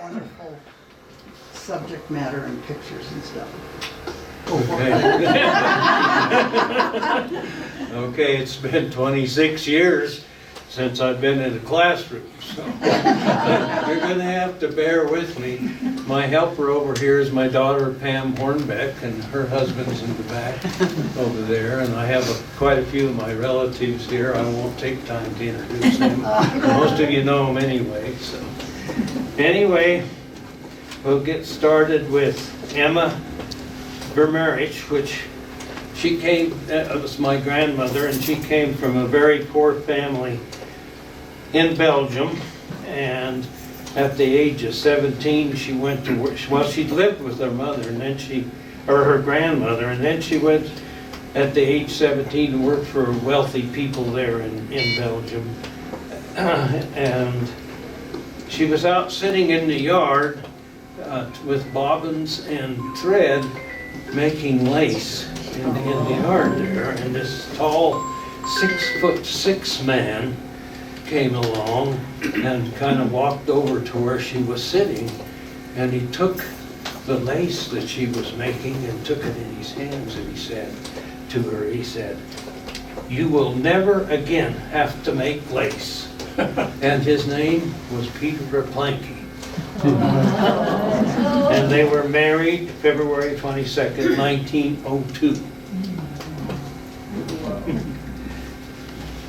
wonderful subject matter and pictures and stuff. Okay. Okay, it's been 26 years since I've been in a classroom, so you're gonna have to bear with me. My helper over here is my daughter Pam Hornbeck, and her husband's in the back over there, and I have quite a few of my relatives here. I won't take time to introduce them. Most of you know them anyway, so. Anyway, we'll get started with Emma Vermerich, which she came, was my grandmother, and she came from a very poor family in Belgium, and at the age of 17 she went to work. Well, she lived with her mother and then her grandmother, and then she went at the age 17 to work for wealthy people there in Belgium. And she was out sitting in the yard with bobbins and thread making lace in the yard there, and this tall 6'6" man came along and kind of walked over to where she was sitting, and he took the lace that she was making and took it in his hands, and he said to her, he said, "You will never again have to make lace." And his name was Peter Verplanke. And they were married February 22nd, 1902.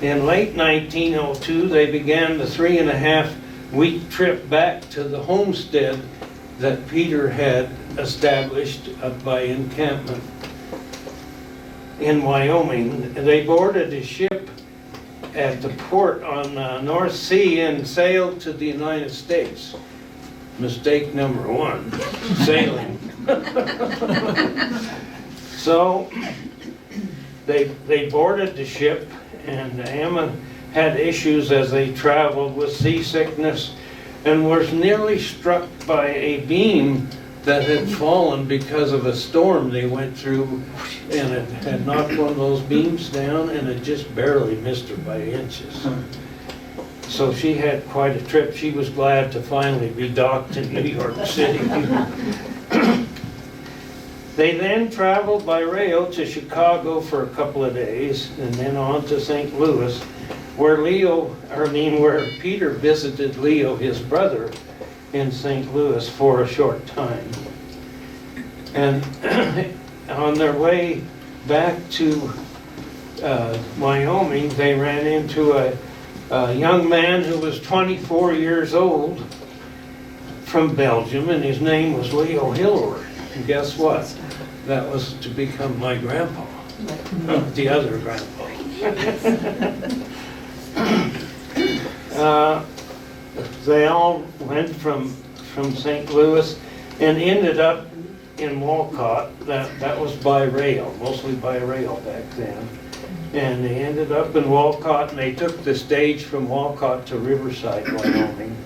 In late 1902, they began the 3.5-week trip back to the homestead that Peter had established up by encampment in Wyoming. They boarded a ship at the port on the North Sea and sailed to the United States. Mistake number one, sailing. So they boarded the ship, and Emma had issues as they traveled with seasickness and was nearly struck by a beam that had fallen because of a storm they went through, and it had knocked one of those beams down, and it just barely missed her by inches. So she had quite a trip. She was glad to finally be docked in New York City. They then traveled by rail to Chicago for a couple of days, and then on to St. Louis, where Peter visited Leo, his brother, in St. Louis for a short time. And on their way back to Wyoming, they ran into a young man who was 24 years old from Belgium, and his name was Leo Hillard. And guess what? That was to become my grandpa, the other grandpa. They all went from St. Louis and ended up in Walcott. That was by rail, mostly by rail back then. And they ended up in Walcott, and they took the stage from Walcott to Riverside, Wyoming.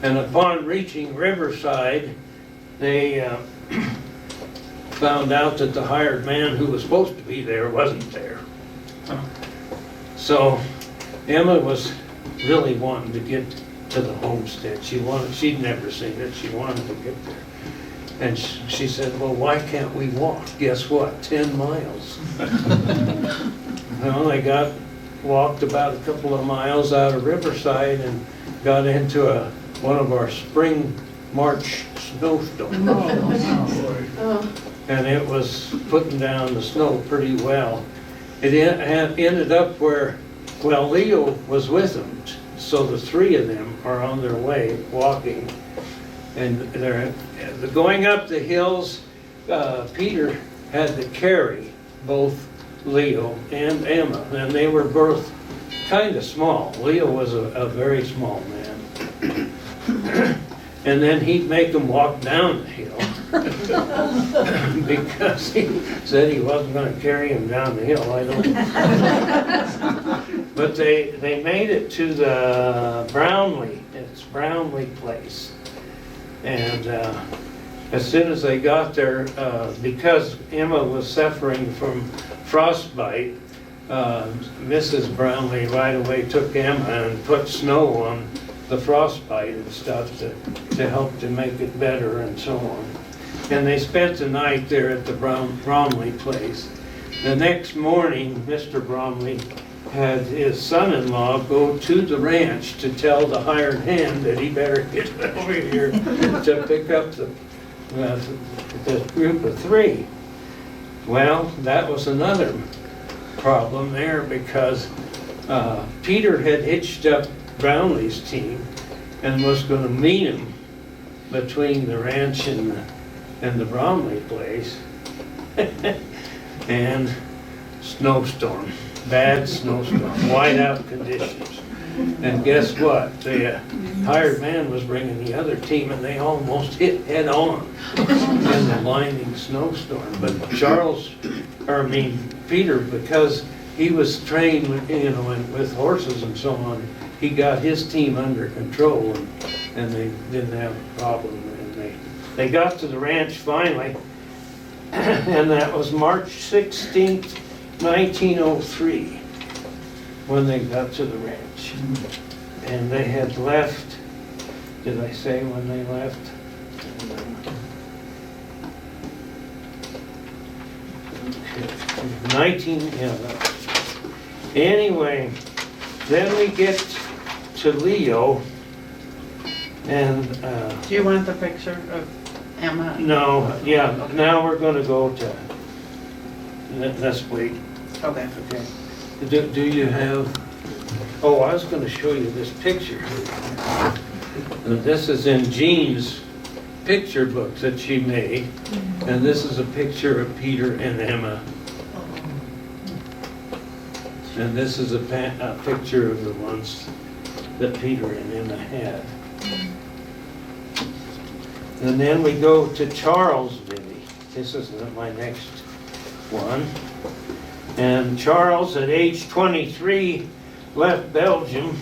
And upon reaching Riverside, they found out that the hired man who was supposed to be there wasn't there. So Emma was really wanting to get to the homestead. She'd never seen it. She wanted to get there. And she said, "Well, why can't we walk?" Guess what? 10 miles. Well, they walked about a couple of miles out of Riverside and got into one of our spring March snowstorms. And it was putting down the snow pretty well. It ended up where, well, Leo was with them, so the three of them are on their way walking. And they're going up the hills. Peter had to carry both Leo and Emma, and they were both kind of small. Leo was a very small man. And then he'd make them walk down the hill because he said he wasn't going to carry him down the hill. I don't know. But they made it to the Brownlee place. And as soon as they got there, because Emma was suffering from frostbite, Mrs. Brownlee right away took Emma and put snow on the frostbite and stuff to help to make it better and so on. And they spent the night there at the Bromley place. The next morning, Mr. Bromley had his son-in-law go to the ranch to tell the hired hand that he better get over here to pick up the group of 3. Well, that was another problem there because Peter had hitched up Brownlee's team and was going to meet him between the ranch and the Bromley place. And snowstorm, bad snowstorm, whiteout conditions. And guess what? The hired man was bringing the other team and they almost hit head on in the blinding snowstorm. But Peter, because he was trained with, with horses and so on, he got his team under control and they didn't have a problem. And they got to the ranch finally, and that was March 16th, 1903, when they got to the ranch. And they had left, did I say when they left? Anyway, then we get to Leo, and Do you want the picture of Emma? no, yeah, now we're gonna go to, let's wait. Okay. Okay. Do you have, oh, I was gonna show you this picture. This is in Jean's picture book that she made, and this is a picture of Peter and Emma. And this is a picture of the ones that Peter and Emma had. And then we go to Charles Vyvey. This is my next one. And Charles, at age 23, left Belgium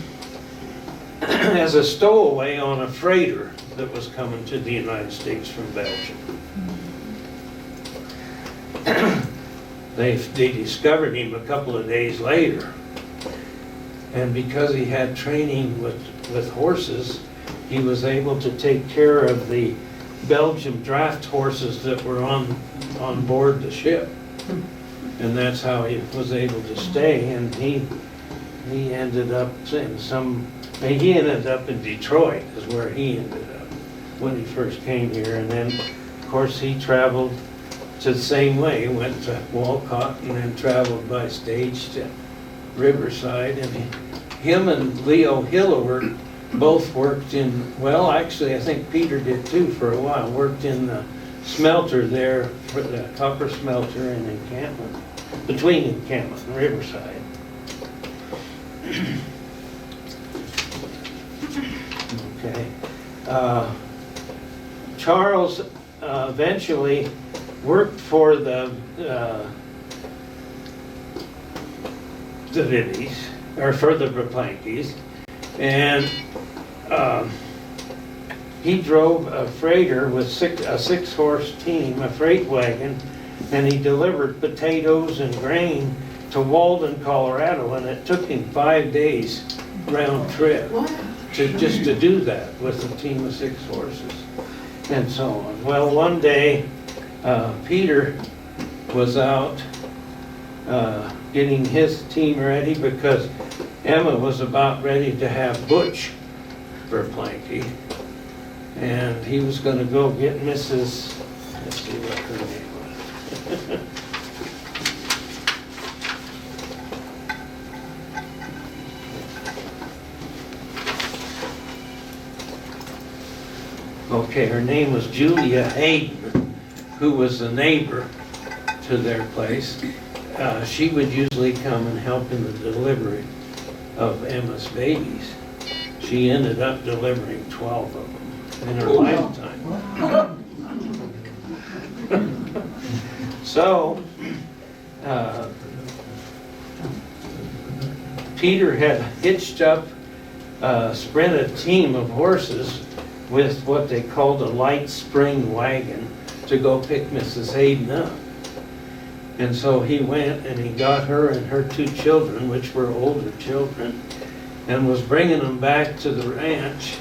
as a stowaway on a freighter that was coming to the United States from Belgium. They discovered him a couple of days later. And because he had training with horses, he was able to take care of the Belgium draft horses that were on board the ship. And that's how he was able to stay. And he ended up he ended up in Detroit is where he ended up when he first came here. And then, of course, he traveled to the same way. He went to Walcott and then traveled by stage to Riverside. And him and Leo Hilloward both worked in, well, actually, I think Peter did too for a while, worked in the smelter there, for the copper smelter in Encampment, between Encampment and Riverside. Okay. Charles eventually worked for the Vyveys, or for the Raplankis, and he drove a freighter with a 6-horse team, a freight wagon, and he delivered potatoes and grain to Walden, Colorado, and it took him 5 days round trip just to do that with a team of 6 horses and so on. Well, one day Peter was out getting his team ready because Emma was about ready to have Butch for Planky, and he was going to go get Mrs. Let's see what her name was. Okay, her name was Julia Hayden, who was a neighbor to their place. She would usually come and help in the delivery of Emma's babies. She ended up delivering 12 of them in her lifetime. So, Peter had hitched up, sprinted team of horses with what they called a light spring wagon to go pick Mrs. Hayden up. And so he went and he got her and her 2 children, which were older children, and was bringing them back to the ranch,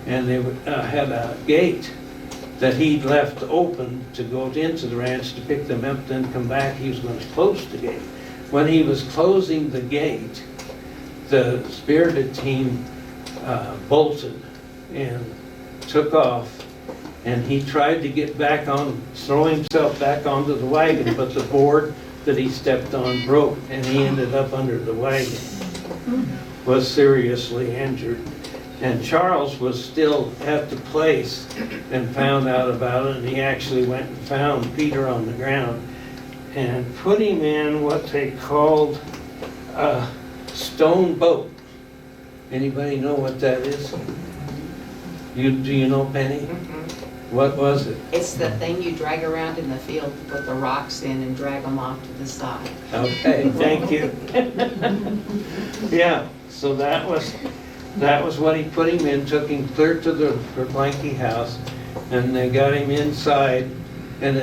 and they had a gate that he'd left open to go into the ranch to pick them up, then come back. He was going to close the gate. When he was closing the gate, the spirited team bolted and took off, and he tried to get back on, throw himself back onto the wagon, but the board that he stepped on broke, and he ended up under the wagon, was seriously injured. And Charles was still at the place and found out about it, and he actually went and found Peter on the ground and put him in what they called a stone boat. Anybody know what that is? Do you know, Penny? What was it? It's the thing you drag around in the field to put the rocks in and drag them off to the side. Okay, thank you. Yeah, so that was what he put him in, took him clear to the Blanky house, and they got him inside, and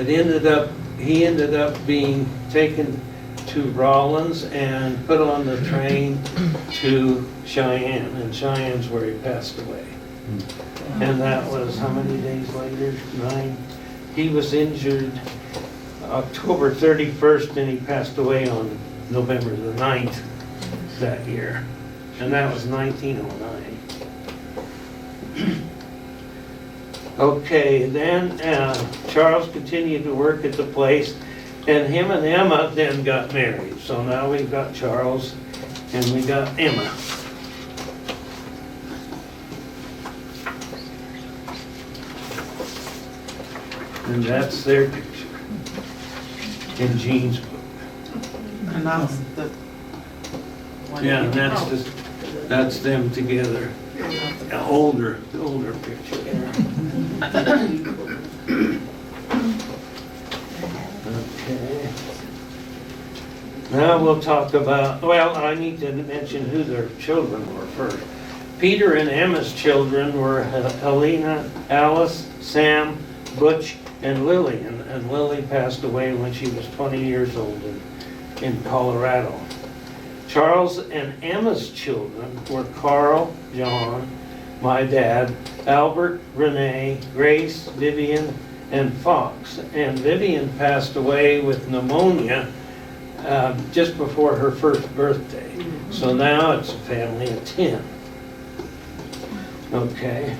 he ended up being taken to Rawlins and put on the train to Cheyenne, and Cheyenne's where he passed away. And that was how many days later? 9. He was injured October 31st, and he passed away on November the 9th that year. And that was 1909. Okay, then Charles continued to work at the place, and him and Emma then got married. So now we've got Charles and we got Emma. And that's their picture in Jean's book. And that's the one. Yeah, and that's them together. An older picture. Okay. Now we'll talk about, well, I need to mention who their children were first. Peter and Emma's children were Helena, Alice, Sam, Butch, and Lily. And Lily passed away when she was 20 years old in Colorado. Charles and Emma's children were Carl, John, my dad, Albert, Renee, Grace, Vivian, and Fox. And Vivian passed away with pneumonia just before her first birthday. So now it's a family of 10. Okay.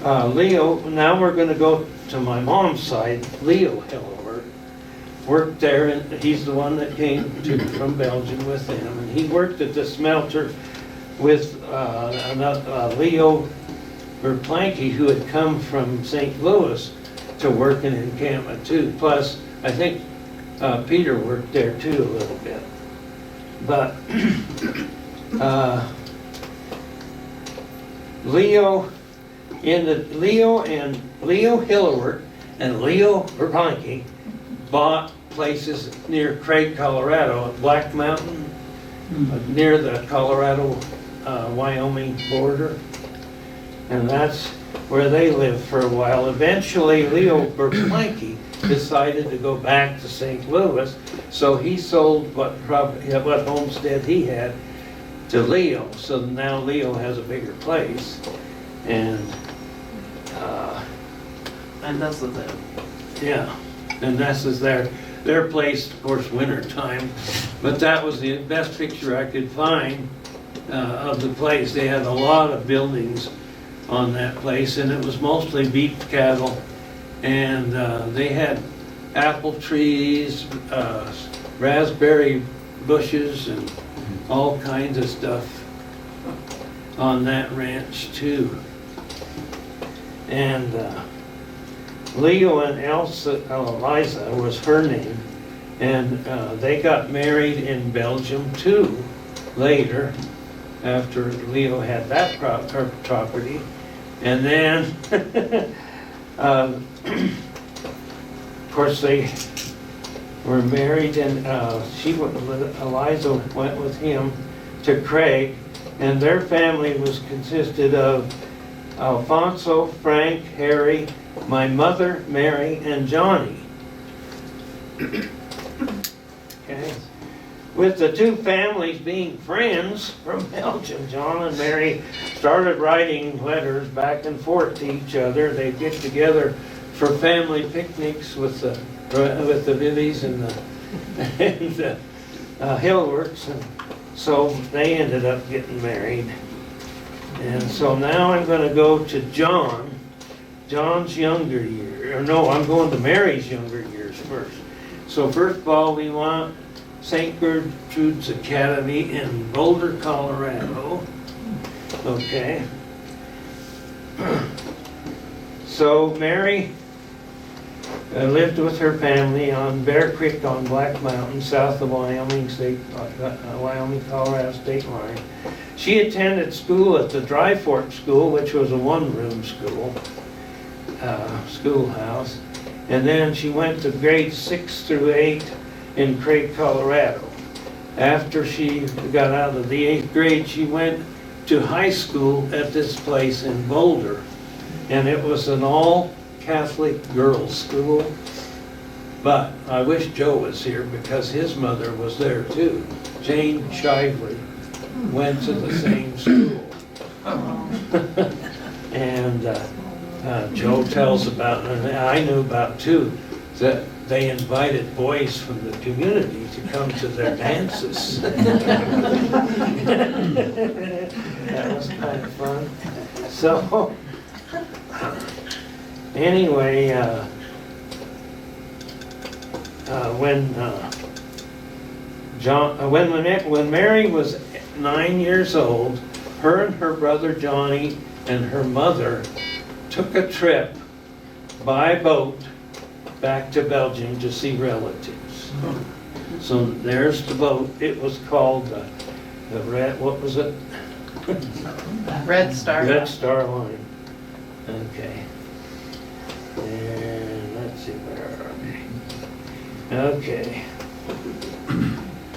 Leo, now we're going to go to my mom's side. Leo Hillever worked there, and he's the one that came from Belgium with them. And he worked at the smelter with Leo Verplanke, who had come from St. Louis to work in encampment too. Plus, I think Peter worked there too a little bit. But Leo Hillewer and Leo Verplanke bought places near Craig, Colorado, at Black Mountain, near the Colorado-Wyoming border. And that's where they lived for a while. Eventually, Leo Verplanke decided to go back to St. Louis, so he sold what homestead he had to Leo. So now Leo has a bigger place, and this is it. yeah, and this is their place, of course, winter time. But that was the best picture I could find of the place. They had a lot of buildings on that place, and it was mostly beef cattle, and they had apple trees, raspberry bushes, and all kinds of stuff on that ranch too. And Leo and Eliza was her name, and they got married in Belgium too later, after Leo had that property. And then of course they were married, and Eliza went with him to Craig, and their family consisted of Alfonso, Frank, Harry, my mother, Mary, and Johnny. Okay. with the two families being friends from Belgium, John and Mary started writing letters back and forth to each other. They'd get together for family picnics with the Vyveys and the Hillworks, and so they ended up getting married. And so now I'm going to go to John's younger year. Or no, I'm going to Mary's younger years first. So first of all, we want St. Gertrude's Academy in Boulder, Colorado. Okay. So Mary lived with her family on Bear Creek on Black Mountain, south of Wyoming, Colorado state line. She attended school at the Dry Fork School, which was a one-room schoolhouse. And then she went to grades 6 through 8 in Craig, Colorado. After she got out of the 8th grade, she went to high school at this place in Boulder. And it was an all-Catholic girls' school. But I wish Joe was here because his mother was there too. Jane Shively went to the same school. And Joe tells about, and I knew about too, that they invited boys from the community to come to their dances. That was kind of fun. So, anyway, when Mary was 9 years old, her and her brother Johnny and her mother took a trip by boat back to Belgium to see relatives. So there's the boat. It was called the Red, what was it? Red Star. Red Star Line. Okay. And let's see, where are we? Okay.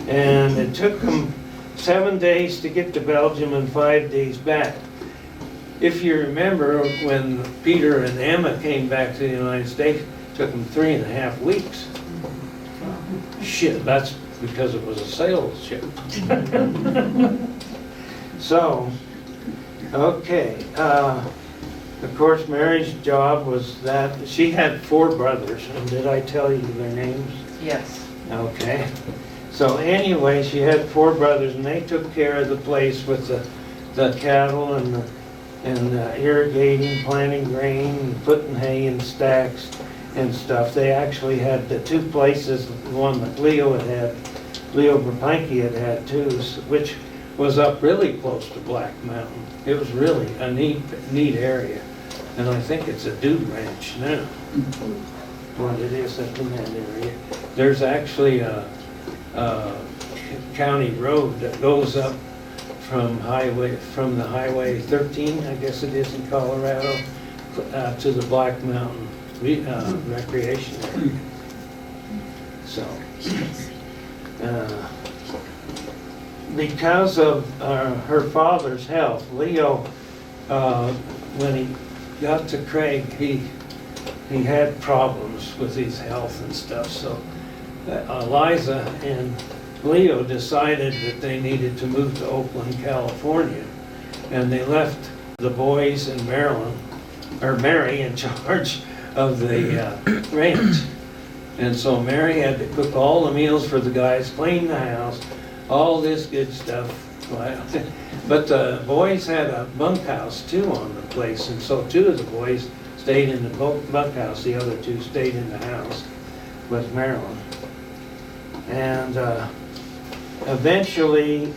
And it took them 7 days to get to Belgium and 5 days back. If you remember, when Peter and Emma came back to the United States, it took them 3.5 weeks. Shit, that's because it was a sales ship. So, okay. Of course, Mary's job was that she had 4 brothers, and did I tell you their names? Yes. Okay. So anyway, she had 4 brothers, and they took care of the place with the cattle and irrigating, planting grain, and putting hay in stacks and stuff. They actually had the 2 places, the one that Leo Berpanke had too, which was up really close to Black Mountain. It was really a neat area. And I think it's a dude ranch now, what it is up in that area. There's actually a county road that goes up from the Highway 13, I guess it is in Colorado, to the Black Mountain recreation area. So, because of her father's health, Leo, when he got to Craig, he had problems with his health and stuff. So Eliza and Leo decided that they needed to move to Oakland, California, and they left the boys in Mary in charge of the ranch. And so Mary had to cook all the meals for the guys, clean the house, all this good stuff. But the boys had a bunkhouse too on the place, and so 2 of the boys stayed in the bunkhouse, the other 2 stayed in the house with Marilyn. And eventually,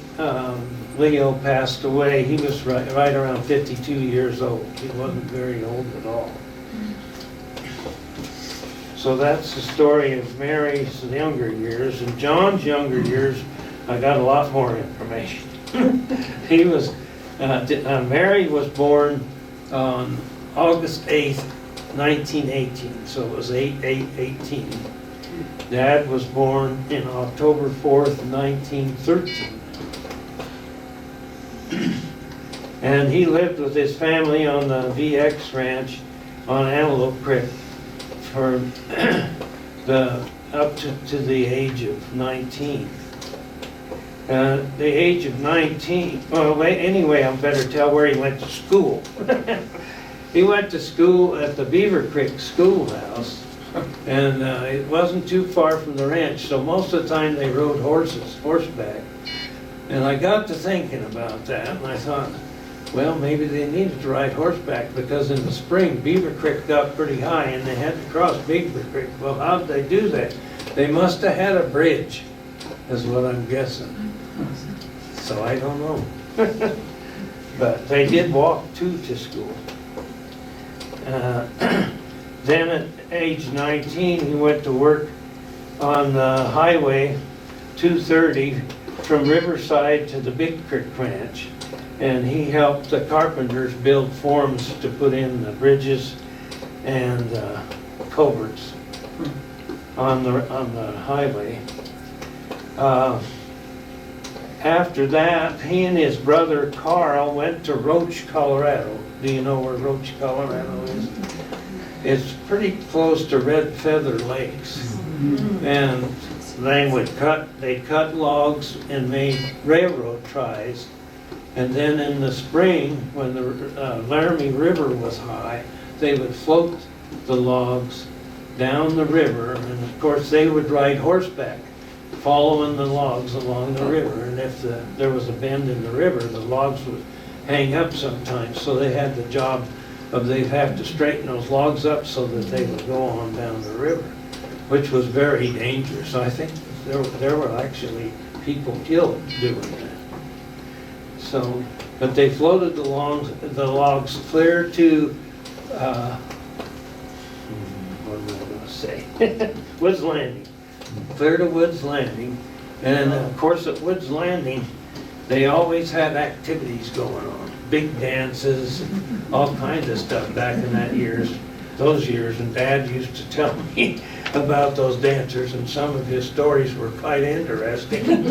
Leo passed away. He was right around 52 years old. He wasn't very old at all. So that's the story of Mary's younger years. In John's younger years, I got a lot more information. He was, Mary was born on August 8th, 1918, so it was 8/8/18. Dad was born in October 4th, 1913. And he lived with his family on the VX Ranch on Antelope Creek for up to the age of 19. the age of 19, well, anyway, I better tell where he went to school. He went to school at the Beaver Creek Schoolhouse, and it wasn't too far from the ranch, so most of the time they rode horseback. And I got to thinking about that, and I thought, well, maybe they needed to ride horseback, because in the spring, Beaver Creek got pretty high, and they had to cross Beaver Creek. Well, how did they do that? They must have had a bridge, is what I'm guessing. So I don't know. But they did walk to school. Then at age 19, he went to work on Highway 230 from Riverside to the Big Creek Ranch. And he helped the carpenters build forms to put in the bridges and culverts on the highway. After that, he and his brother Carl went to Roach, Colorado. Do you know where Roach, Colorado is? It's pretty close to Red Feather Lakes. And they cut logs and made railroad ties. And then in the spring, when the Laramie River was high, they would float the logs down the river, and of course they would ride horseback, following the logs along the river. And if there was a bend in the river, the logs would hang up sometimes, so they had the job of they'd have to straighten those logs up so that they would go on down the river, which was very dangerous. I think there were actually people killed doing that. So, but they floated the logs clear to, what am I going to say? Woods Landing. Clear to Woods Landing. And of course at Woods Landing, they always had activities going on. Big dances, all kinds of stuff back in those years. And Dad used to tell me about those dancers, and some of his stories were quite interesting.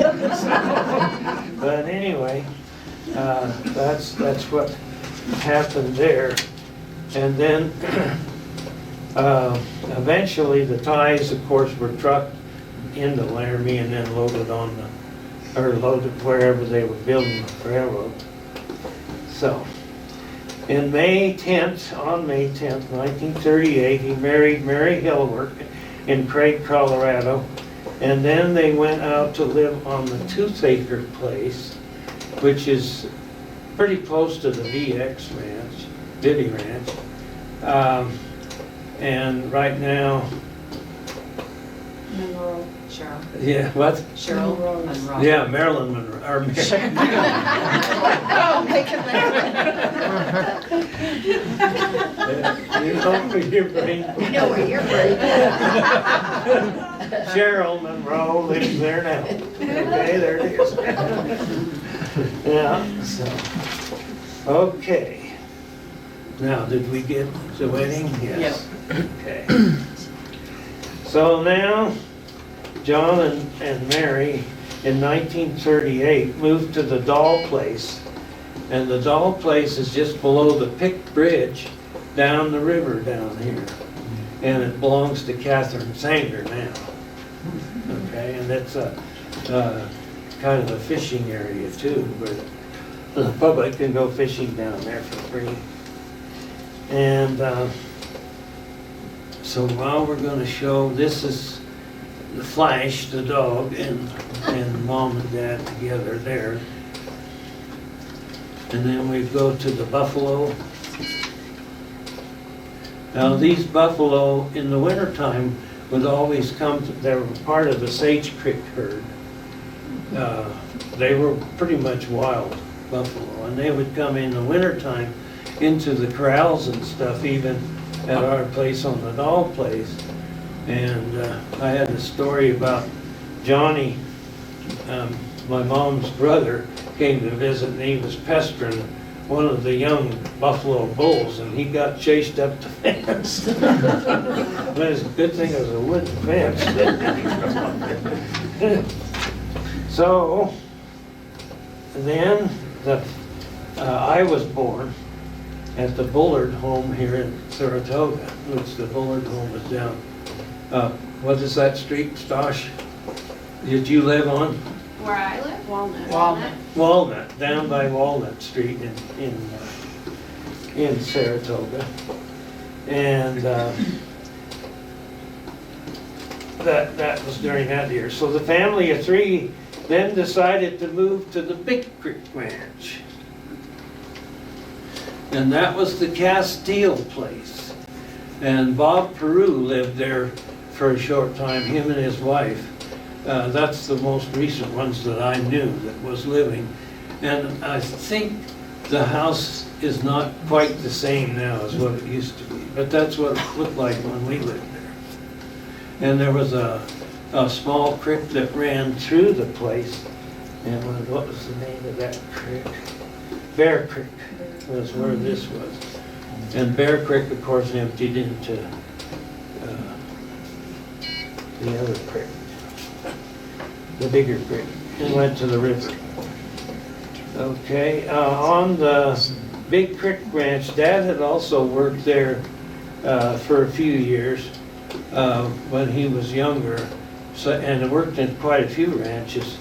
But anyway, that's what happened there. And then eventually the ties, of course, were trucked into Laramie and then loaded loaded wherever they were building the railroad. So, on May 10th, 1938, he married Mary Hillwork in Craig, Colorado, and then they went out to live on the Toothacre place, which is pretty close to the Vyvey Ranch. And right now, Monroe, Cheryl. yeah, what? Cheryl Monroe. Yeah, Marilyn Monroe. Oh, make it laugh. You know where your brain. You know where you're from. Cheryl Monroe lives there now. Okay, there it is. Yeah, so, okay. Now, did we get the wedding? Yes. Okay. So now, John and Mary in 1938 moved to the Dahl Place. And the Dahl Place is just below the Pick Bridge down the river down here. And it belongs to Catherine Sanger now. Okay, and it's kind of a fishing area too, where the public can go fishing down there for free. And so now we're going to show, this is the Flash, the dog, and Mom and Dad together there. And then we go to the buffalo. Now these buffalo in the wintertime would always come, they were part of the Sage Creek herd. They were pretty much wild buffalo, and they would come in the wintertime into the corrals and stuff, even at our place on the Dahl Place. And I had a story about Johnny, my mom's brother, came to visit, and he was pestering one of the young buffalo bulls, and he got chased up the fence. But it's a good thing it was a wooden fence. So then I was born at the Bullard home here in Saratoga, which the Bullard home is down. What is that street, Stosh? Did you live on? Where I live? Walnut. Walnut, down by Walnut Street in Saratoga. And that was during that year. So the family of three then decided to move to the Big Creek Ranch. And that was the Castile place. And Bob Peru lived there for a short time, him and his wife. That's the most recent ones that I knew that was living. And I think the house is not quite the same now as what it used to be, but that's what it looked like when we lived there. And there was a small creek that ran through the place. And what was the name of that creek? Bear Creek was where this was. And Bear Creek, of course, emptied into the other creek, the bigger creek, and went to the river. Okay, on the Big Creek Ranch, Dad had also worked there for a few years when he was younger, and worked in quite a few ranches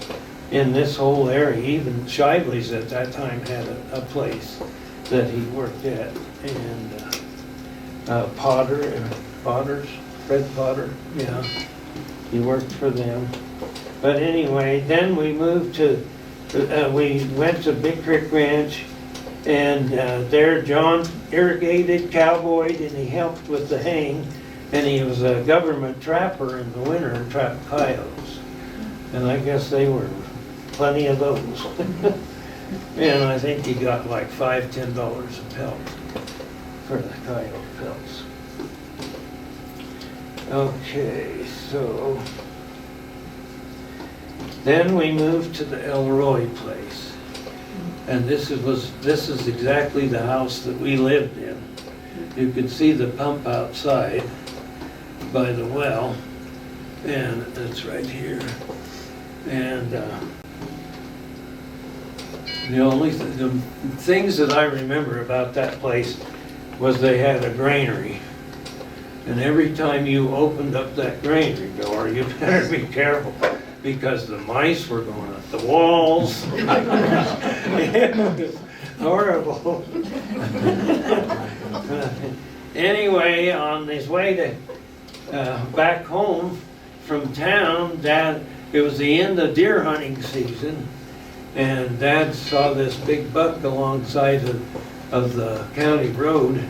in this whole area. Even Shively's at that time had a place that he worked at, and Fred Potter, yeah, he worked for them. But anyway, then we moved to, we went to Big Creek Ranch, and there John irrigated, cowboyed, and he helped with the haying, and he was a government trapper in the winter and trapped coyotes. And I guess they were plenty of those. And I think he got like $5–10 a pelt for the coyote pelts. Okay, so then we moved to the Elroy place. And this is exactly the house that we lived in. You could see the pump outside by the well, and it's right here. And the things that I remember about that place was they had a granary. And every time you opened up that granary door, you better be careful, because the mice were going up the walls. It was horrible. Anyway, on his way to back home from town, it was the end of deer hunting season, and Dad saw this big buck alongside of the county road,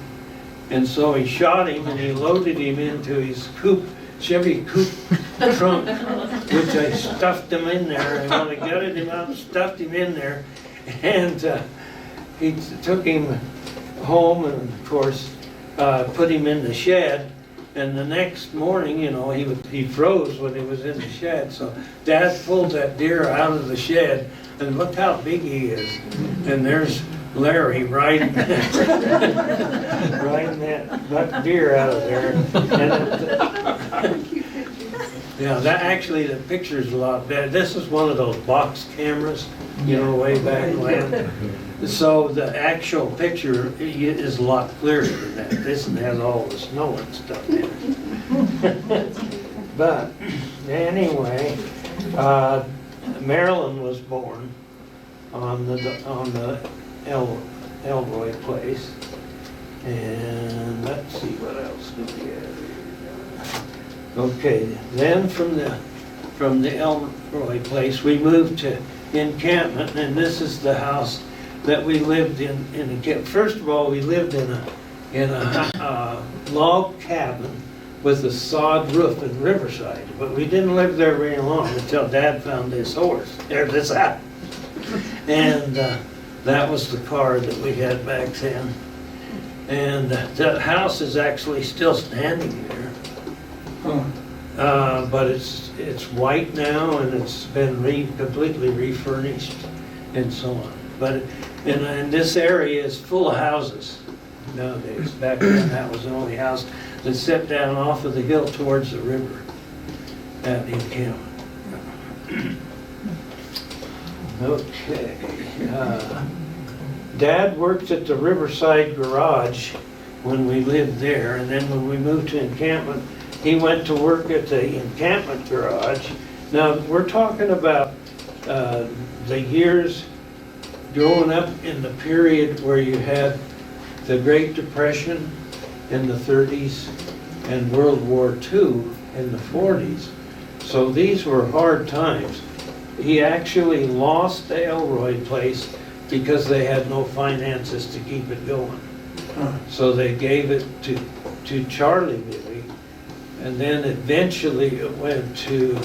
and so he shot him and he loaded him into his Chevy coupe trunk, which I stuffed him in there. And when I gutted him out, stuffed him in there, and he took him home, and of course put him in the shed. And the next morning, you know, he froze when he was in the shed. So Dad pulled that deer out of the shed, and look how big he is. And there's Larry riding that buck deer out of there. And yeah, that actually, the picture's a lot better. This is one of those box cameras, you know, way back when. So the actual picture is a lot clearer than that. This one has all the snow and stuff in it. But anyway, Marilyn was born on the Elroy place. And let's see, what else do we have here? Okay, then from the Elroy place, we moved to Encampment, and this is the house that we lived in. First of all, we lived in a log cabin with a sod roof in Riverside, but we didn't live there very long until Dad found this house. And that was the car that we had back then. And that house is actually still standing there. But it's white now, and it's been completely refurnished and so on. But in this area is full of houses nowadays. Back then, that was the only house that set down off of the hill towards the river at Encampment. Okay. Dad worked at the Riverside Garage when we lived there, and then when we moved to Encampment, he went to work at the Encampment Garage. Now, we're talking about the years growing up in the period where you had the Great Depression in the 30s and World War II in the 40s. So these were hard times. He actually lost the Elroy place because they had no finances to keep it going. So they gave it to Charlie Vyvey, and then eventually it went to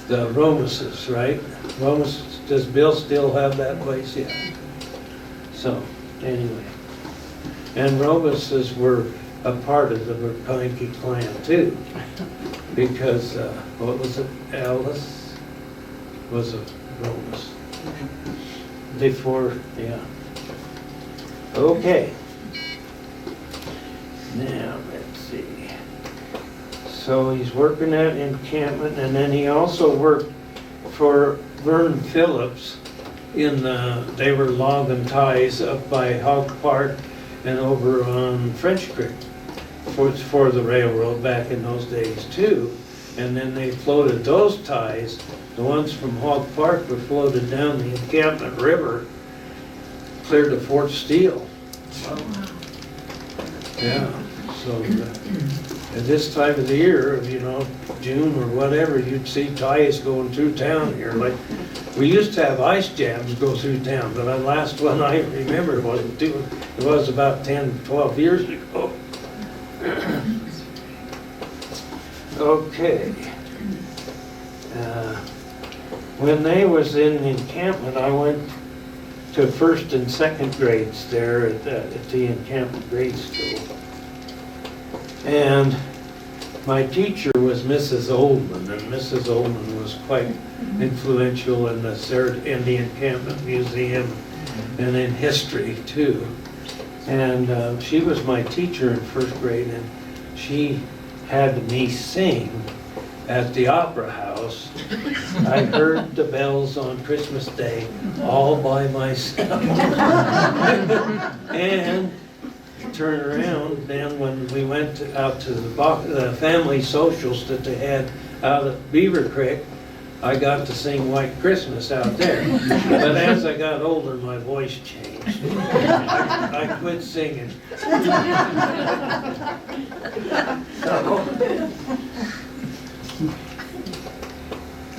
the Romases, right? Romas, does Bill still have that place? Yeah. So, anyway. And Romases were a part of the Verplanke clan too, because, what was it, Alice was a Romas. Before, yeah. Okay. Now, let's see. So he's working at encampment, and then he also worked for Vern Phillips in they were logging ties up by Hog Park and over on French Creek for the railroad back in those days too. And then they floated those ties. The ones from Hog Park were floated down the Encampment River, clear to Fort Steele. Yeah, so at this time of the year, you know, June or whatever, you'd see ties going through town here. Like, we used to have ice jams go through town, but the last one I remember it was about 10, 12 years ago. Okay. When they was in the encampment, I went to first and second grades there at the encampment grade school. And my teacher was Mrs. Oldman, and Mrs. Oldman was quite influential in the encampment museum and in history too. And she was my teacher in first grade, and she had me sing at the Opera House. I heard the bells on Christmas Day all by myself. And turn around, then when we went out to the family socials that they had out at Beaver Creek, I got to sing White Christmas out there. But as I got older, my voice changed. I quit singing.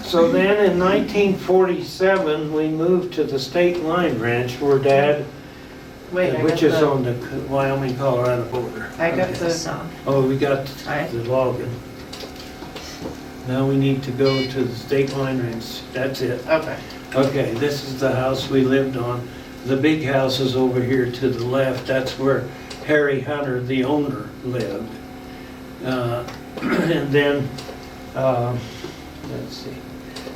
So then in 1947, we moved to the State Line Ranch where Dad, which is on the Wyoming-Colorado border. I got the, Oh, we got Aye. the login. Now we need to go to the State Line Ranch. That's it. okay. Okay, this is the house we lived on. The big house is over here to the left. That's where Harry Hunter, the owner, lived. And then, let's see.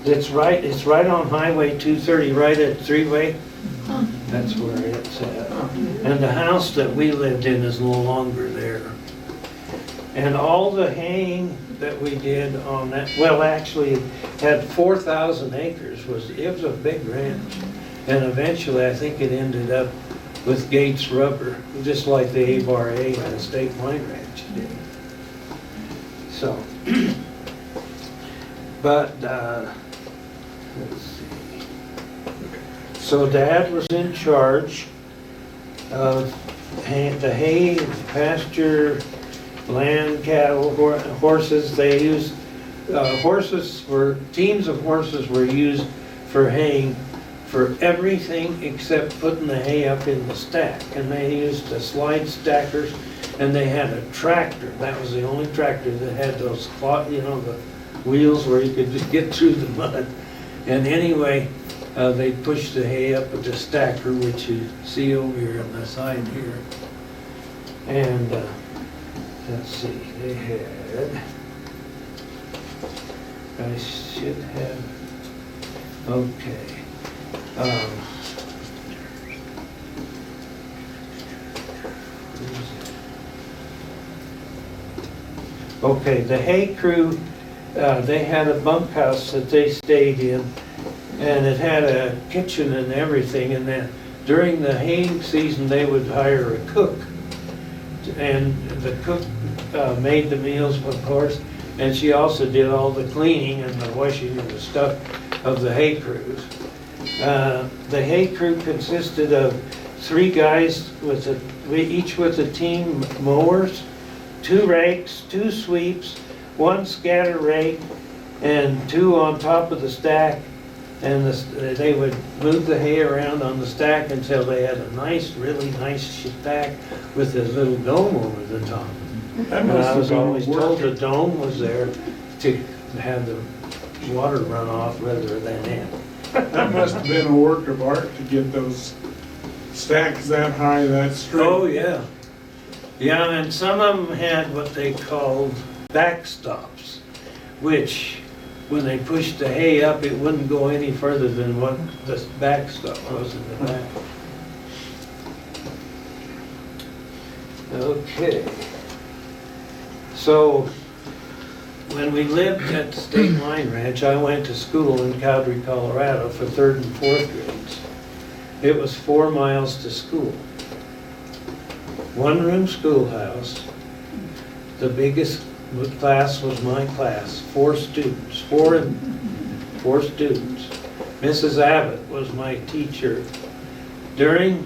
It's right on Highway 230, right at Vyvey. That's where it's at. And the house that we lived in is no longer there. And all the haying that we did on that, well, actually, it had 4,000 acres. It was a big ranch. And eventually, I think it ended up with Gates Rubber, just like the Avar A and the State Line Ranch did. So, but, let's see. So Dad was in charge of the hay, pasture, land, cattle, horses. They used, teams of horses were used for haying for everything except putting the hay up in the stack. And they used the slide stackers, and they had a tractor. That was the only tractor that had those, you know, the wheels where you could just get through the mud. And anyway, they pushed the hay up with the stacker, which you see over here on the side here. And let's see, they had, I should have, okay. Okay, the hay crew, they had a bunkhouse that they stayed in, and it had a kitchen and everything, and then during the haying season they would hire a cook, and the cook made the meals, of course, and she also did all the cleaning and the washing of the stuff of the hay crews. The hay crew consisted of 3 guys each with a team mowers, 2 rakes, 2 sweeps, 1 scatter rake, and 2 on top of the stack. And they would move the hay around on the stack until they had a nice, really nice stack with a little dome over the top. That And must I have was been always told the work. dome was there to have the water run off rather than in. That must have been a work of art to get those stacks that high, that straight. Oh, yeah. Yeah, and some of them had what they called backstops, which when they pushed the hay up, it wouldn't go any further than what the backstop was in the back. Okay. So, when we lived at the State Line Ranch, I went to school in Cowdery, Colorado for 3rd and 4th grades. It was 4 miles to school. 1-room schoolhouse. The biggest class was my class, 4 students, 4 students. Mrs. Abbott was my teacher. During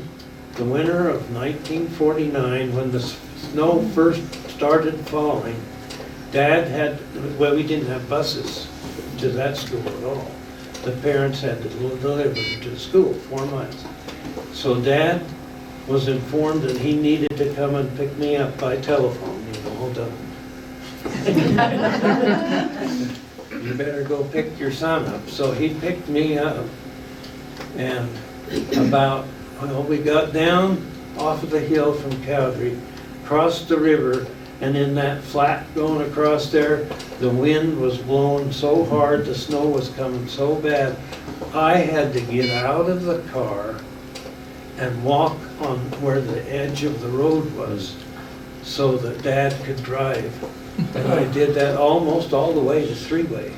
the winter of 1949, when the snow first started falling, Dad had, well, we didn't have buses to that school at all. The parents had to deliver them to the school, 4 miles. So Dad was informed that he needed to come and pick me up by telephone, you better go pick your son up. So he picked me up, and we got down off of the hill from Cowdery, crossed the river, and in that flat going across there, the wind was blowing so hard, the snow was coming so bad, I had to get out of the car and walk on where the edge of the road was so that Dad could drive. And I did that almost all the way to 3-way.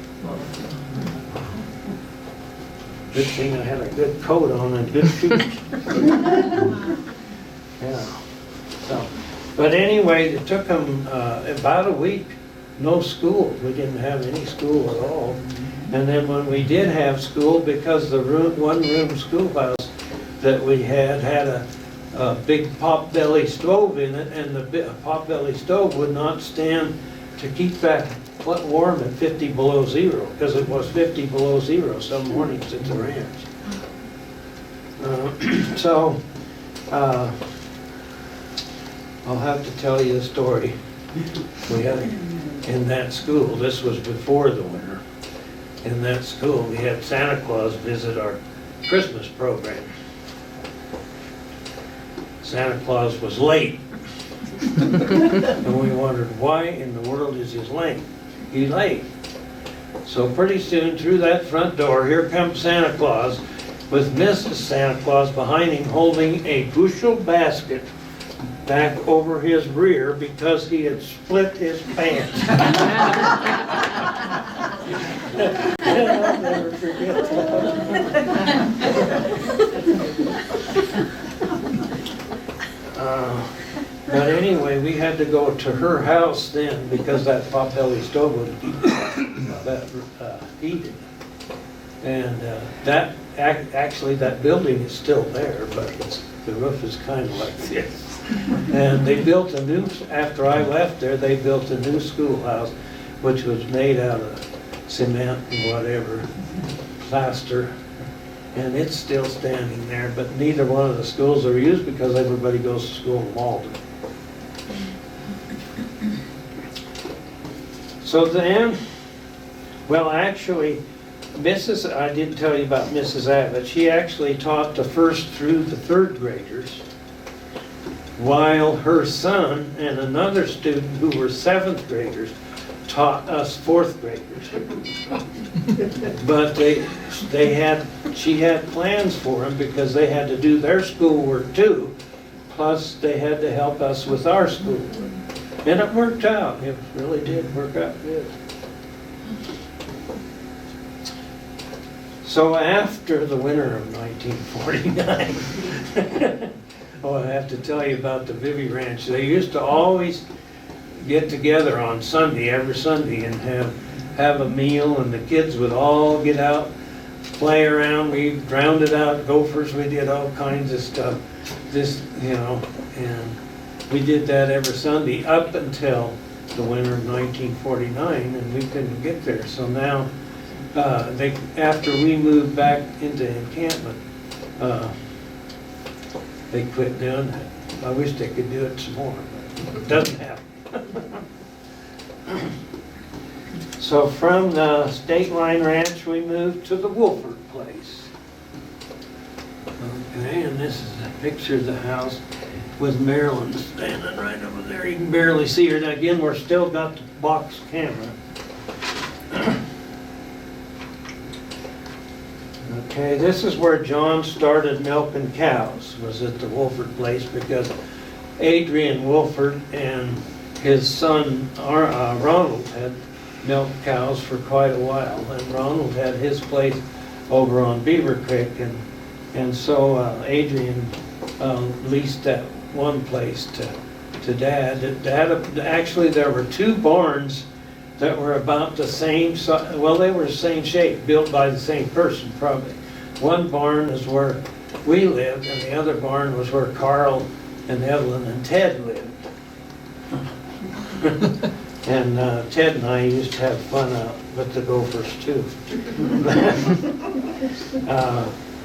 Good thing I had a good coat on and good shoes. Yeah. So, but anyway, it took them about a week, no school. We didn't have any school at all. And then when we did have school, because the 1-room schoolhouse that we had a big pot-belly stove in it, and the pot-belly stove would not stand to keep that warm at 50 below zero, because it was 50 below zero some mornings at the ranch. I'll have to tell you a story. We had in that school, this was before the winter, in that school we had Santa Claus visit our Christmas program. Santa Claus was late. And we wondered, why in the world is he late? He's late. So pretty soon through that front door, here comes Santa Claus with Mrs. Santa Claus behind him holding a bushel basket back over his rear because he had split his pants. I'll never forget that. But anyway, we had to go to her house then because that pot-belly stove wouldn't keep that heated. And actually that building is still there, but the roof is kind of like this. And they built a new, after I left there, they built a new schoolhouse, which was made out of cement and whatever, plaster. And it's still standing there, but neither one of the schools are used because everybody goes to school in Malden. So then, well, actually, I didn't tell you about Mrs. Abbott. She actually taught the 1st through the 3rd graders, while her son and another student who were 7th graders taught us 4th graders. But she had plans for them because they had to do their schoolwork too, plus they had to help us with our schoolwork. And it worked out. It really did work out good. So after the winter of 1949, oh, I have to tell you about the Vyvey Ranch. They used to always get together on Sunday, every Sunday, and have a meal, and the kids would all get out play around. We drowned out gophers. We did all kinds of stuff. And we did that every Sunday up until the winter of 1949, and we couldn't get there. So now, after we moved back into encampment, they quit doing that. I wish they could do it some more, but it doesn't happen. So from the State Line Ranch, we moved to the Wolford place. Okay, and this is a picture of the house with Marilyn standing right over there. You can barely see her. Now, again, we're still got the box camera. Okay, this is where John started milking cows, was at the Wolford place, because Adrian Wolford and his son Ronald had milked cows for quite a while, and Ronald had his place over on Beaver Creek, and so Adrian leased that one place to Dad. Actually, there were two barns that were about the same size. Well, they were the same shape, built by the same person, probably. One barn is where we lived, and the other barn was where Carl and Evelyn and Ted lived. And Ted and I used to have fun out with the gophers too.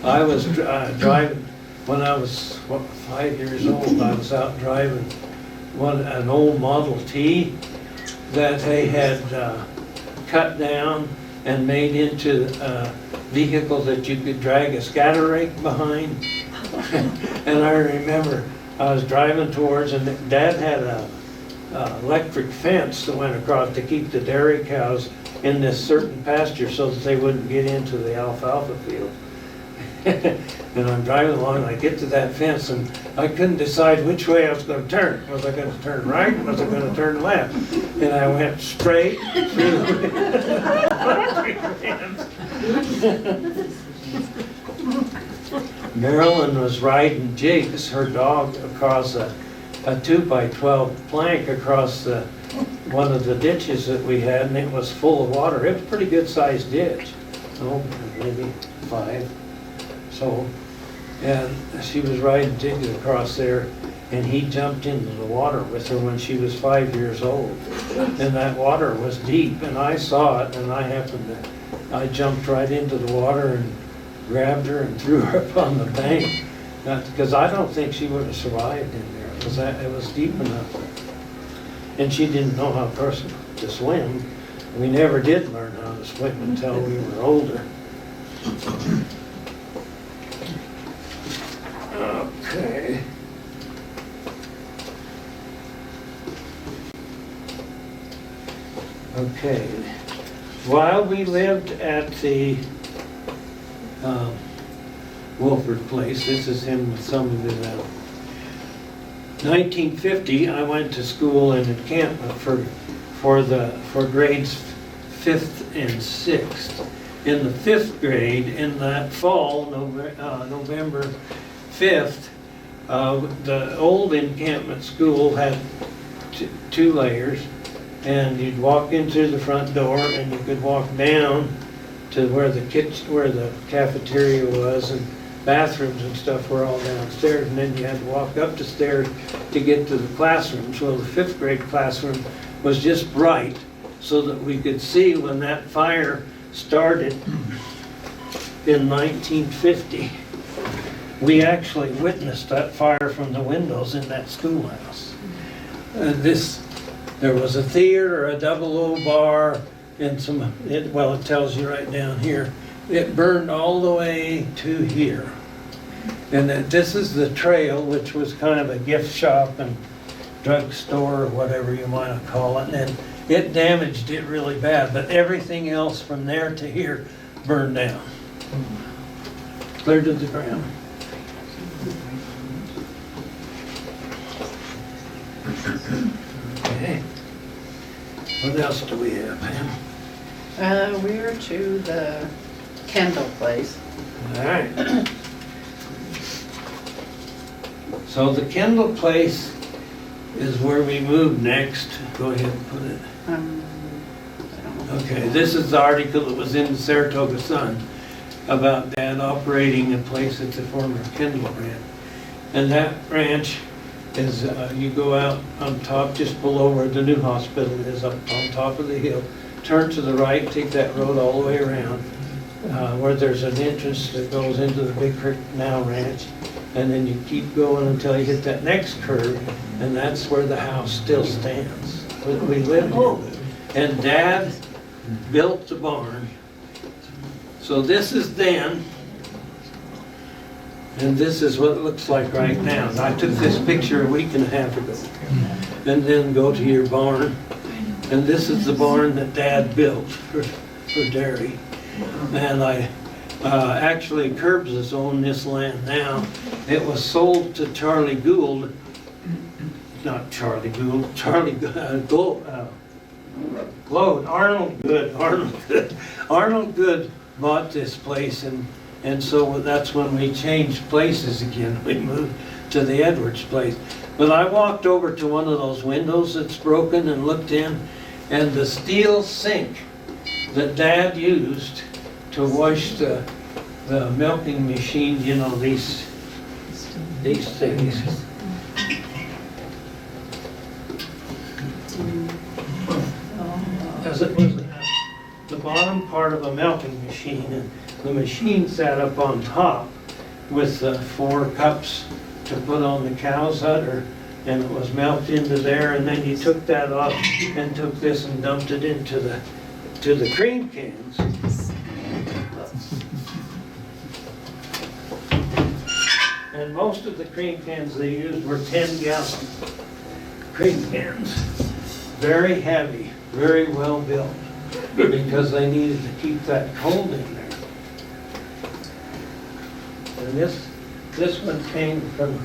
I was driving, when I was 5 years old, I was out driving an old Model T that they had cut down and made into a vehicle that you could drag a scatter rake behind. And I remember I was driving towards, and Dad had a electric fence that went across to keep the dairy cows in this certain pasture so that they wouldn't get into the alfalfa field. And I'm driving along, and I get to that fence, and I couldn't decide which way I was going to turn. Was I going to turn right? Was I going to turn left? And I went straight through the fence. Marilyn was riding Jigs, her dog, across a 2x12 plank across one of the ditches that we had, and it was full of water. It was a pretty good sized ditch, maybe 5. So, and she was riding Jigs across there, and he jumped into the water with her when she was 5 years old. And that water was deep, and I saw it, and I jumped right into the water and grabbed her and threw her up on the bank. Because I don't think she would have survived in there. It was deep enough. And she didn't know how, of course, to swim. We never did learn how to swim until we were older. Okay. Okay. While we lived at the Wolford place, this is him with some of it out. 1950, I went to school in encampment for grades 5th and 6th. In the 5th grade, in that fall, November 5th, the old encampment school had 2 layers, and you'd walk into the front door, and you could walk down to where the cafeteria was, and bathrooms and stuff were all downstairs, and then you had to walk up the stairs to get to the classrooms. Well, the 5th grade classroom was just bright so that we could see when that fire started in 1950. We actually witnessed that fire from the windows in that schoolhouse. There was a theater, a double O bar, and it tells you right down here. It burned all the way to here. And this is the trail, which was kind of a gift shop and drugstore or whatever you want to call it. And it damaged it really bad, but everything else from there to here burned down. Clear to the ground. Okay. What else do we have, Pam? We're to the Kendall place. All right. So the Kendall place is where we moved next. Go ahead and put it. I don't know. Okay, this is the article that was in the Saratoga Sun. about Dad operating a place at the former Kendall Ranch. And that ranch is, you go out on top, just below where the new hospital is, up on top of the hill. Turn to the right, take that road all the way around, where there's an entrance that goes into the Big Creek Now Ranch. And then you keep going until you hit that next curve, and that's where the house still stands. We lived in. And Dad built the barn. So this is then, and this is what it looks like right now. And I took this picture a week and a half ago. And then go to your barn. And this is the barn that Dad built for dairy. And actually Curbs own this land now. It was sold to Charlie Gould, not Charlie Gould, Arnold Good bought this place, and so that's when we changed places again. We moved to the Edwards place. But I walked over to one of those windows that's broken and looked in, and the steel sink that Dad used to wash the milking machine, you know, these things. As it was the bottom part of a milking machine, and the machine sat up on top with 4 cups to put on the cow's udder, and it was milked into there, and then you took that off and took this and dumped it into the cream cans. And most of the cream cans they used were 10-gallon cream cans. Very heavy, very well built, because they needed to keep that cold in there. And this one came from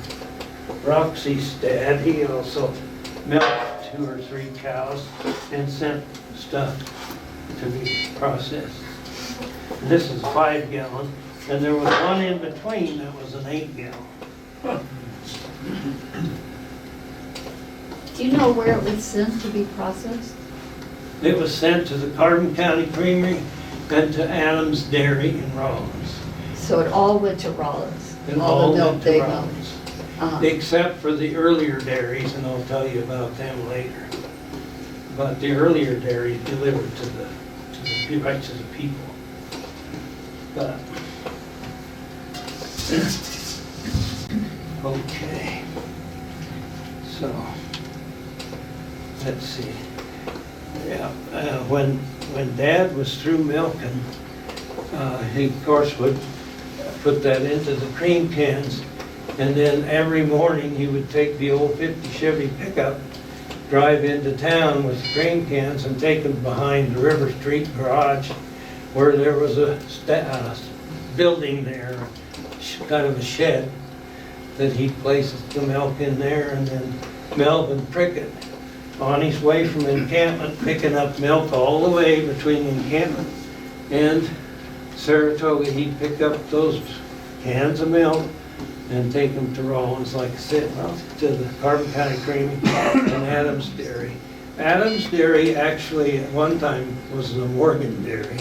Roxy's dad. He also milked 2 or 3 cows and sent stuff to be processed. And this is 5-gallon. And there was one in between that was an 8-gallon. Do you know where it was sent to be processed? It was sent to the Carbon County Creamery and to Adams Dairy in Rollins. So it all went to Rollins? And all the milk went to they Rollins. milked? Except for the earlier dairies, and I'll tell you about them later. But the earlier dairies delivered right to the people. But okay, so let's see. Yeah, when Dad was through milking, he of course would put that into the cream cans, and then every morning he would take the old 50 Chevy pickup, drive into town with the cream cans and take them behind the River Street garage, where there was a building there, kind of a shed, that he'd place the milk in there, and then Melvin Prickett, on his way from encampment, picking up milk all the way between encampment and Saratoga, he'd pick up those cans of milk and take them to Rollins, like I said, to the Carbon County Creamery and Adams Dairy. Adams Dairy actually at one time was the Morgan Dairy,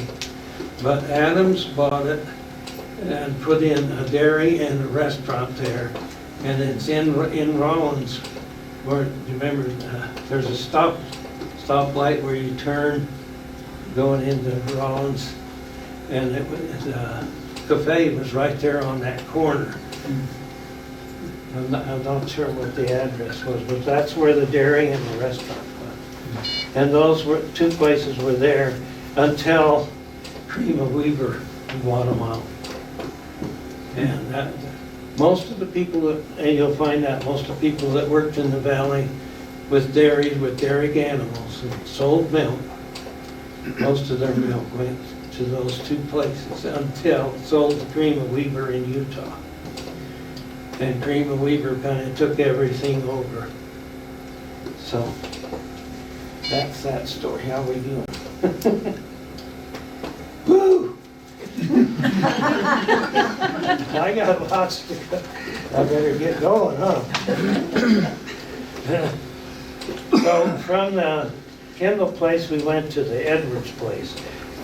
but Adams bought it and put in a dairy and a restaurant there, and it's in Rollins, where, you remember, there's a stoplight where you turn going into Rollins, and it was, cafe was right there on that corner. I'm not sure what the address was, but that's where the dairy and the restaurant was. And those 2 places were there until Cream of Weaver bought them out. And most of the people and you'll find out most of the people that worked in the valley with dairy animals and sold milk, most of their milk went to those 2 places until it sold to Cream of Weaver in Utah. And Cream of Weaver kind of took everything over. So that's that story. How we doing? Woo! I got lots to go. I better get going, huh? So from the Kendall place, we went to the Edwards place.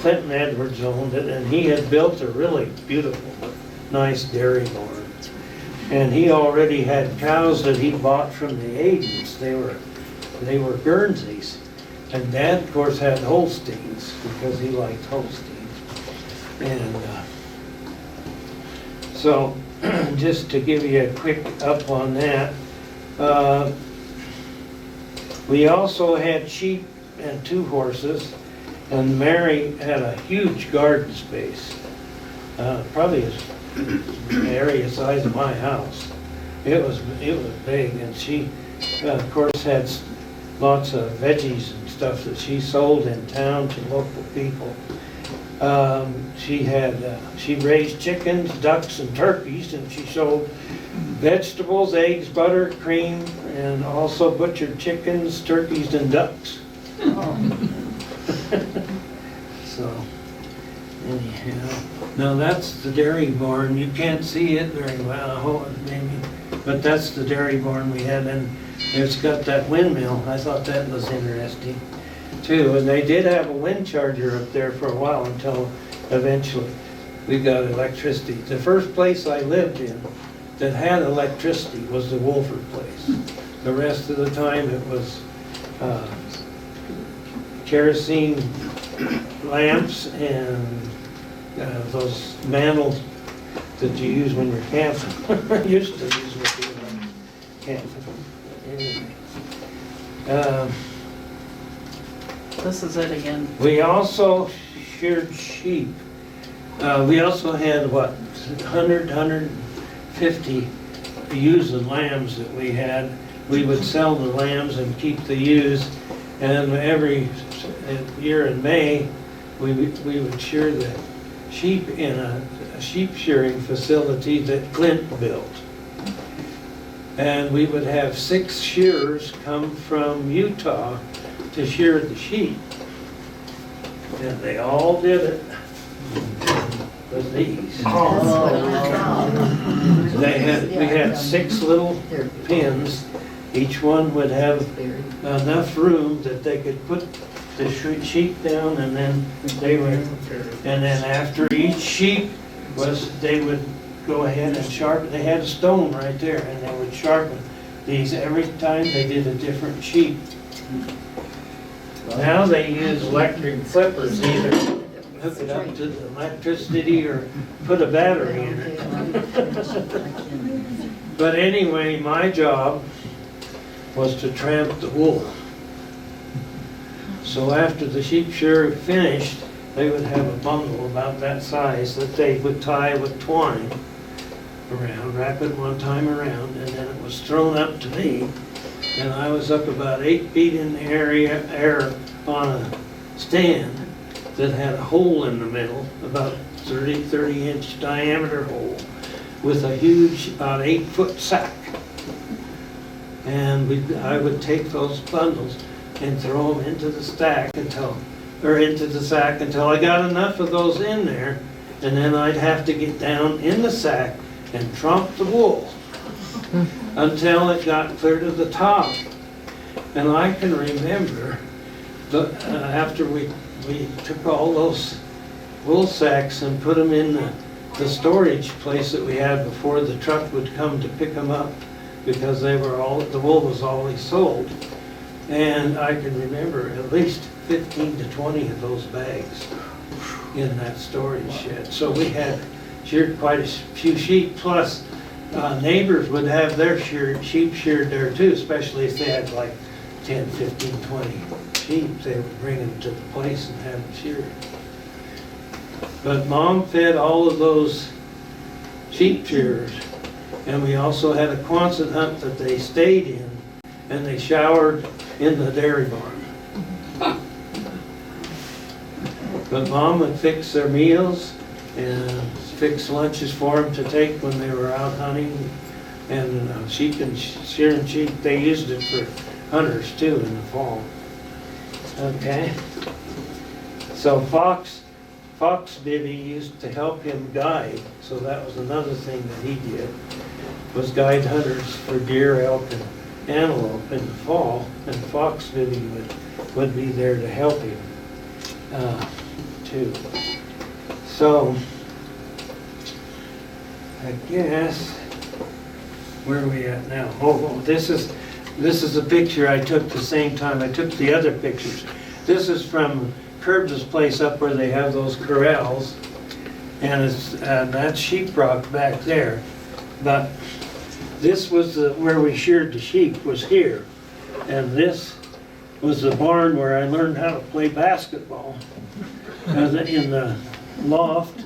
Clinton Edwards owned it, and he had built a really beautiful, nice dairy barn. And he already had cows that he bought from the Aidens. They were Guernseys. And Dad, of course, had Holsteins because he liked Holsteins. And so, just to give you a quick up on that, we also had sheep and 2 horses, and Mary had a huge garden space, probably as the area size of my house. It was big, and she, of course, had lots of veggies and stuff that she sold in town to local people. She raised chickens, ducks, and turkeys, and she sold vegetables, eggs, butter, cream, and also butchered chickens, turkeys, and ducks. So, anyhow, now that's the dairy barn. You can't see it very well, maybe, but that's the dairy barn we had, and it's got that windmill. I thought that was interesting too. And they did have a wind charger up there for a while until eventually we got electricity. The first place I lived in that had electricity was the Wolford place. The rest of the time it was kerosene lamps and those mantles that you use when you're camping. I used to use with you camping. Anyway. This is it again. We also sheared sheep. We also had, 150 ewes and lambs that we had. We would sell the lambs and keep the ewes. And every year in May, we would shear the sheep in a sheep shearing facility that Clint built. And we would have 6 shearers come from Utah to shear the sheep. And they all did it with these. We had 6 little pins. Each one would have enough room that they could put the sheep down, and then after each sheep they would go ahead and sharpen. They had a stone right there, and they would sharpen these every time they did a different sheep. Now they use electric clippers, either hook it up to the electricity or put a battery in it. But anyway, my job was to tramp the wool. So after the sheep shear finished, they would have a bundle about that size that they would tie with twine around, wrap it one time around, and then it was thrown up to me. And I was up about 8 feet in the air on a stand that had a hole in the middle, about 30-inch diameter hole, with a huge, about 8-foot sack. And I would take those bundles and throw them into the sack until I got enough of those in there, and then I'd have to get down in the sack and tromp the wool until it got clear to the top. And I can remember after we took all those wool sacks and put them in the storage place that we had before the truck would come to pick them up, because the wool was always sold. And I can remember at least 15 to 20 of those bags in that storage shed. So we had sheared quite a few sheep, plus neighbors would have their sheep sheared there too, especially if they had like 10, 15, 20 sheep. They would bring them to the place and have them sheared. But Mom fed all of those sheep shearers. And we also had a Quonset hut that they stayed in, and they showered in the dairy barn. But Mom would fix their meals and fix lunches for them to take when they were out hunting. And sheep and shearing sheep, they used it for hunters too in the fall. Okay. So Fox Vyvey used to help him guide, so that was another thing that he did, was guide hunters for deer, elk, and antelope in the fall, and Fox Vyvey would be there to help him. too. So, I guess, where are we at now? Oh, this is a picture I took the same time I took the other pictures. This is from Curbs' place up where they have those corrals, and that's sheeprock back there. But this was where we sheared the sheep, was here, and this was the barn where I learned how to play basketball in the loft,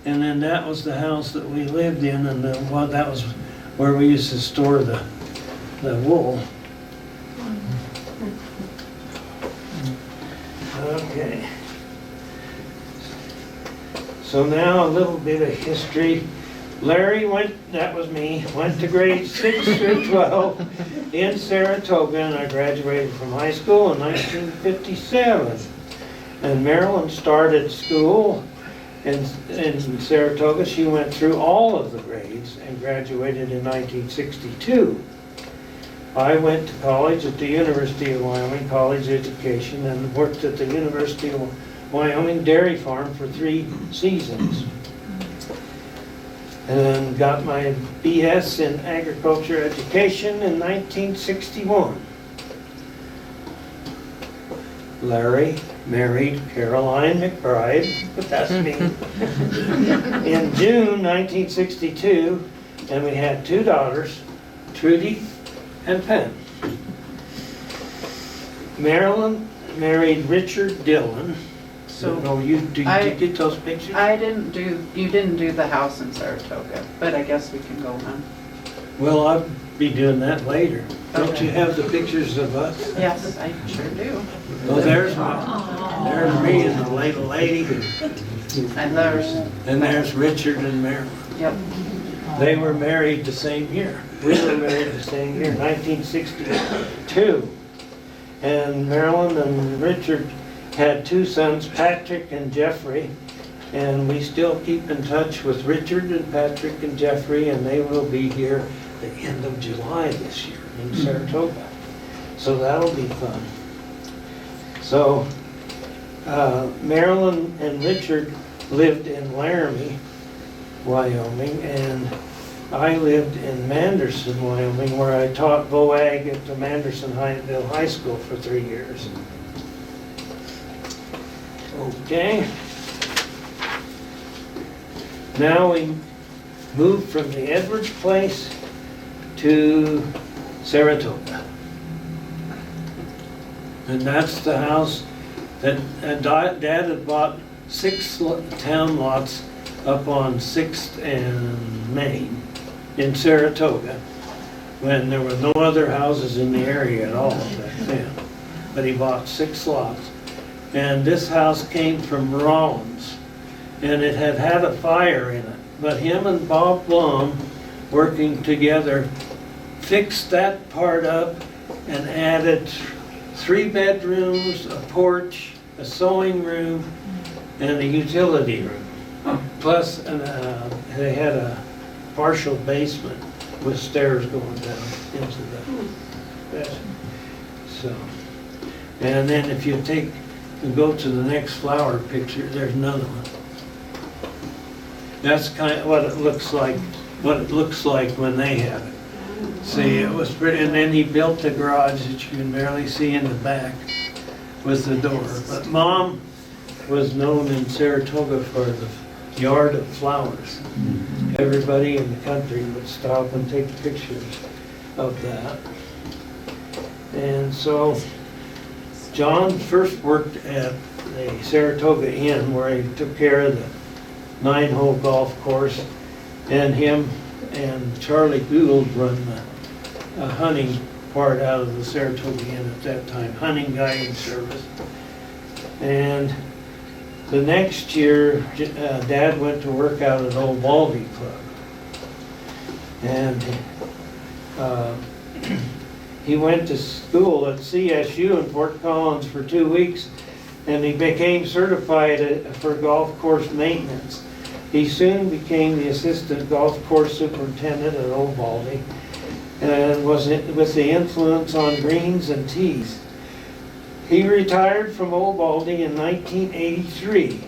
and then that was the house that we lived in, and that was where we used to store the wool. Okay. So now a little bit of history. Larry that was me, went to grade 6 through 12 in Saratoga, and I graduated from high school in 1957. And Marilyn started school in Saratoga. She went through all of the grades and graduated in 1962. I went to college at the University of Wyoming, college education, and worked at the University of Wyoming dairy farm for 3 seasons. And got my BS in agriculture education in 1961. Larry married Caroline McBride, but that's me, in June 1962, and we had 2 daughters, Trudy and Penn. Marilyn married Richard Dillon. So No, did you get those pictures? you didn't do the house in Saratoga, but I guess we can go on. Well, I'll be doing that later. Don't Okay. you have the pictures of us? Yes, I sure do. Oh, there's me and the little lady, And there's, and there's Richard and Marilyn. yep, They were married the same year. We were married the same year, 1962. And Marilyn and Richard had 2 sons, Patrick and Jeffrey. And we still keep in touch with Richard and Patrick and Jeffrey, and they will be here the end of July this year in Saratoga. So that'll be fun. So Marilyn and Richard lived in Laramie, Wyoming, and I lived in Manderson, Wyoming, where I taught VOAG at the Manderson-Hyattville High School for 3 years. Okay. Now we moved from the Edwards place to Saratoga. And that's the house that Dad had bought 6 town lots up on 6th and Main in Saratoga, when there were no other houses in the area at all back then. But he bought 6 lots. And this house came from Rollins, and it had had a fire in it. But him and Bob Blum, working together, fixed that part up and added 3 bedrooms, a porch, a sewing room, and a utility room. Plus, they had a partial basement with stairs going down into the basement. So, and then if you go to the next flower picture, there's another one. That's kind of what it looks like when they have it. See, it was pretty, and then he built the garage that you can barely see in the back with the door. But Mom was known in Saratoga for the yard of flowers. Everybody in the country would stop and take pictures of that. And so John first worked at the Saratoga Inn, where he took care of the 9-hole golf course, and him and Charlie Gould run the hunting part out of the Saratoga Inn at that time, hunting guiding service. And the next year, Dad went to work out at Old Baldy Club. And he went to school at CSU in Fort Collins for 2 weeks, and he became certified for golf course maintenance. He soon became the assistant golf course superintendent at Old Baldy, and was with the influence on greens and tees. He retired from Old Baldy in 1983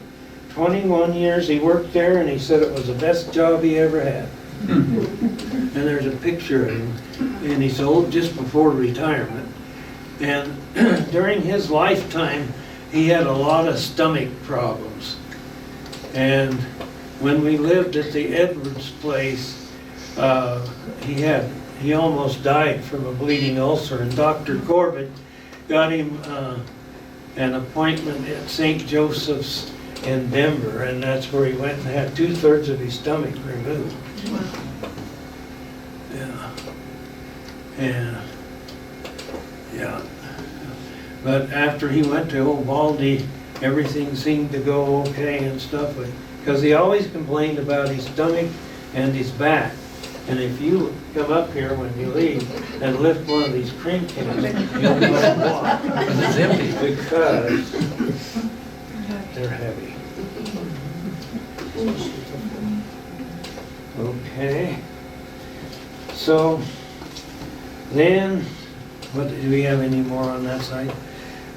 21 years he worked there, and he said it was the best job he ever had. And there's a picture of him, and he sold just before retirement. And during his lifetime, he had a lot of stomach problems. And when we lived at the Edwards place, he almost died from a bleeding ulcer, and Dr. Corbett got him an appointment at St. Joseph's in Denver, and that's where he went and had 2/3 of his stomach removed. Yeah. And, yeah. But after he went to Old Baldy, everything seemed to go okay and stuff, because he always complained about his stomach and his back. And if you come up here when you leave and lift one of these cream cans, you'll know why. It's empty. Because they're heavy. Okay. So then, what, do we have any more on that side?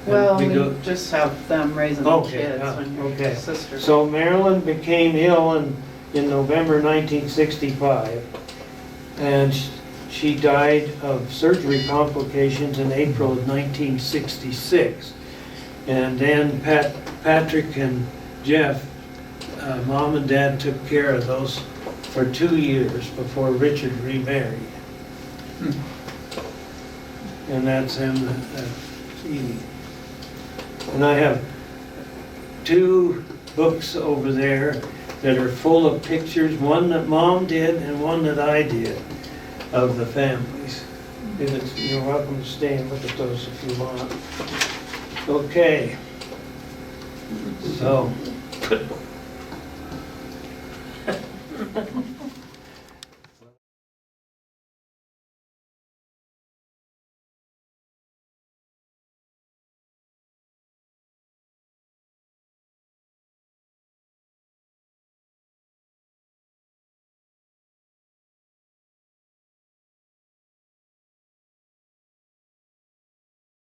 Well, We we go- just have them raising the Okay, kids when your okay. sister. So Marilyn became ill in November 1965, and she died of surgery complications in April of 1966. And then Patrick and Jeff, Mom and Dad took care of those for 2 years before Richard remarried. And that's him. And I have 2 books over there that are full of pictures, one that Mom did and one that I did, of the families. You're welcome to stay and look at those if you want. Okay. So,